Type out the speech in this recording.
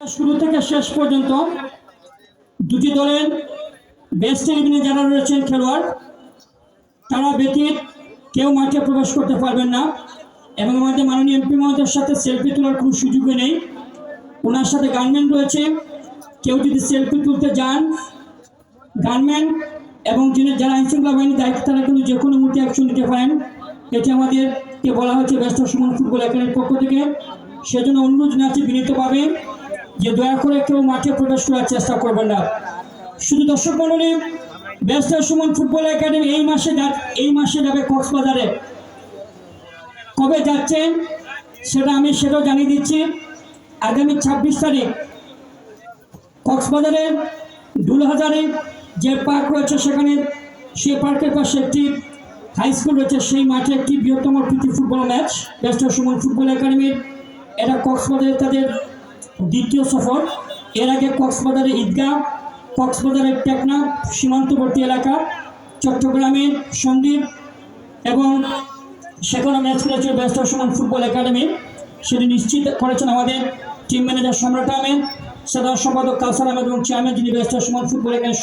শুরু থেকে শেষ পর্যন্ত দুটি দলের বেস্ট 11-এ যারা রয়েছেন খেলোয়াড় তারা ব্যতীত কেউ মাঠে প্রবেশ করতে পারবেন না এবং আমাদের মাননীয় এমপি মহোদয়ের সাথে সেলফি তোলার কোনো সুযোগই নেই। ওনার সাথে গানম্যান রয়েছে, কেউ যদি সেলফি তুলতে যান গানম্যান এবং যারা আইনশৃঙ্খলা বাহিনীর দায়িত্ব তারা কিন্তু যে কোনো মুহূর্তে অ্যাকশন নিতে পারেন। এটি আমাদেরকে বলা হয়েছে ব্যস্ত সুমন ফুটবল একাডেমির পক্ষ থেকে। সেজন্য অনুরোধ জানাচ্ছি বিনীতভাবে যে দয়া করে কেউ মাঠে প্রবেশ করার চেষ্টা করবেন না। শুধু দর্শক মণ্ডলী, ব্যস্ত সুমন ফুটবল একাডেমি এই মাসে যাবে কক্সবাজারে। কবে যাচ্ছেন সেটাও জানিয়ে দিচ্ছি। আগামী 26 তারিখ কক্সবাজারের দুলহাজারে যে পার্ক রয়েছে সেখানে সেই পার্কের পাশে একটি হাই স্কুল রয়েছে, সেই মাঠে একটি বৃহত্তম প্রীতি ফুটবল ম্যাচ ব্যস্ত সুমন ফুটবল একাডেমির। এটা কক্সবাজারে তাদের দ্বিতীয় সফর। এর আগে কক্সবাজারের ঈদগাহ, কক্সবাজারের টেকনাফ সীমান্তবর্তী এলাকা, চট্টগ্রামের সন্দ্বীপ এবং সেখানে ম্যাচ খেলেছে ব্যস্ত সুমন ফুটবল একাডেমি। সেটি নিশ্চিত করেছেন আমাদের টিম ম্যানেজার সম্রাট আহমেদ, সাধারণ সম্পাদক কাউসার আহমেদ এবং চেয়ারম্যান যিনি ব্যস্ত সুমন ফুটবল একাডেমি।